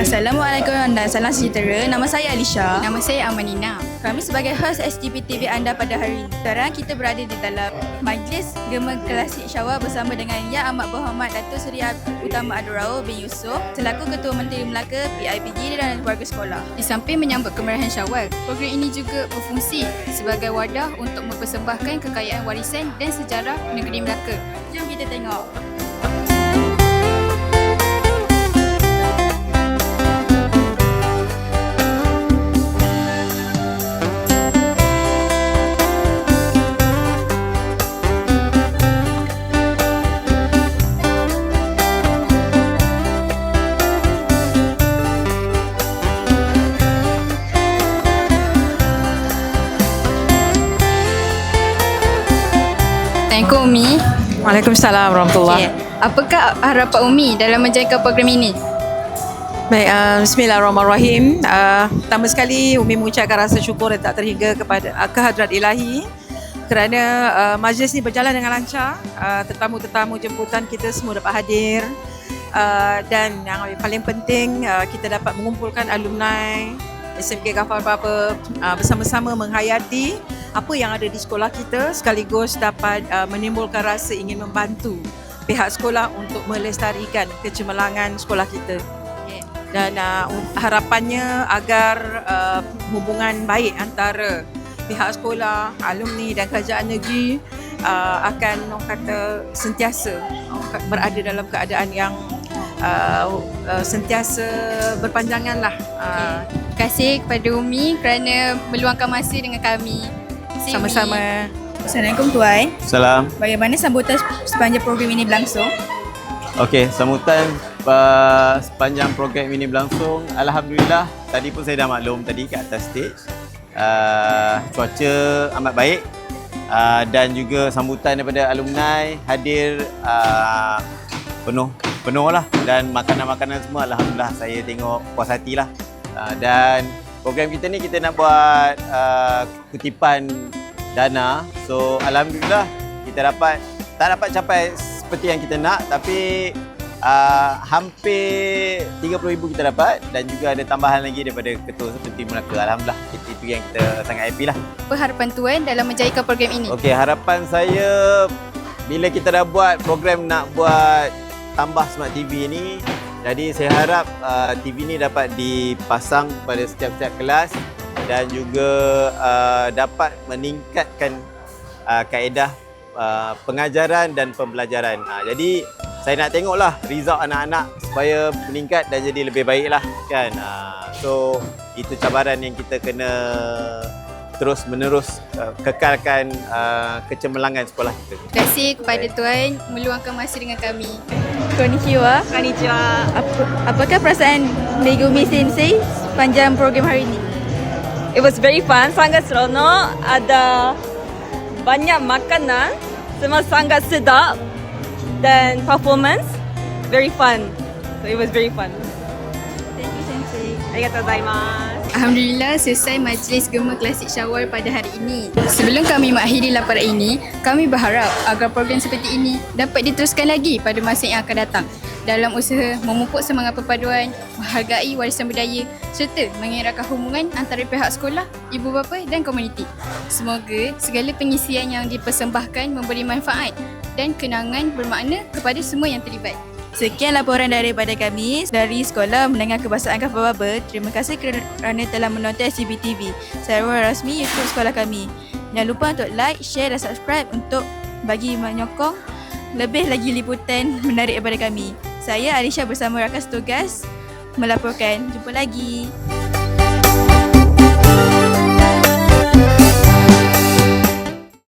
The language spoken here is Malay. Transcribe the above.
Assalamualaikum dan salam sejahtera. Nama saya Alisha. Nama saya Amanina. Kami sebagai host SGPTV anda pada hari ini. Sekarang kita berada di dalam Majlis Gema Klasik Syawal bersama dengan Yang Amat Berhormat Datuk Seri Utama Abdul Rauf bin Yusof selaku Ketua Menteri Melaka, PIBG dan Keluarga Sekolah. Di samping menyambut kemerahan Syawal, program ini juga berfungsi sebagai wadah untuk mempersembahkan kekayaan warisan dan sejarah negeri Melaka. Jom kita tengok. Assalamualaikum Umi. Waalaikumsalam warahmatullahi. Apakah harapan Umi dalam menjaga program ini? Baik, bismillahirrahmanirrahim. Pertama sekali Umi mengucapkan rasa syukur yang tak terhingga kepada kehadrat ilahi kerana majlis ini berjalan dengan lancar. Tetamu-tetamu jemputan kita semua dapat hadir, dan yang paling penting kita dapat mengumpulkan alumni SMK Ghaffar Baba bersama-sama menghayati apa yang ada di sekolah kita, sekaligus dapat menimbulkan rasa ingin membantu pihak sekolah untuk melestarikan kecemerlangan sekolah kita. Dan harapannya agar hubungan baik antara pihak sekolah, alumni dan kerajaan negeri akan sentiasa berada dalam keadaan yang sentiasa berpanjangan lah. Terima kasih kepada Umi kerana meluangkan masa dengan kami. Sama-sama. Assalamualaikum Tuan. Salam. Bagaimana sambutan sepanjang program ini berlangsung? Okey, sambutan sepanjang program ini berlangsung, alhamdulillah. Tadi pun saya dah maklum tadi kat atas stage. Cuaca amat baik, dan juga sambutan daripada alumni hadir penuh lah, dan makanan-makanan semua alhamdulillah saya tengok puas hatilah. Dan program kita ni kita nak buat kutipan dana. So alhamdulillah kita tak dapat capai seperti yang kita nak, tapi hampir 30,000 kita dapat, dan juga ada tambahan lagi daripada Ketua Menteri Melaka. Alhamdulillah, itu yang kita sangat happy lah. Apa harapan Tuan dalam menjayakan program ini? Okey, harapan saya bila kita dah buat program nak buat tambah Smart TV ni, jadi saya harap TV ni dapat dipasang pada setiap-setiap kelas dan juga dapat meningkatkan kaedah pengajaran dan pembelajaran. Jadi saya nak tengoklah result anak-anak supaya meningkat dan jadi lebih baiklah kan. So itu cabaran yang kita kena terus menerus kekalkan kecemerlangan sekolah kita. Terima kasih kepada Tuan meluangkan masa dengan kami. Konnichiwa. Konnichiwa. Apakah perasaan Megumi Sensei sepanjang program hari ini? It was very fun, sangat seronok. Ada banyak makanan, semua sangat sedap, dan performance very fun. So it was very fun. Thank you Sensei. Arigatou gozaimasu. Alhamdulillah selesai Majlis Gema Klasik Syawal pada hari ini. Sebelum kami mengakhiri laporan ini, kami berharap agar program seperti ini dapat diteruskan lagi pada masa yang akan datang dalam usaha memupuk semangat perpaduan, menghargai warisan budaya serta mengeratkan hubungan antara pihak sekolah, ibu bapa dan komuniti. Semoga segala pengisian yang dipersembahkan memberi manfaat dan kenangan bermakna kepada semua yang terlibat. Sekian laporan daripada kami dari Sekolah Menengah Kebahasaan Ghaffar Baba. Terima kasih kerana telah menonton SGPTV, saluran rasmi YouTube sekolah kami. Jangan lupa untuk like, share dan subscribe untuk bagi menyokong lebih lagi liputan menarik daripada kami. Saya Alisha bersama rakan setugas melaporkan. Jumpa lagi.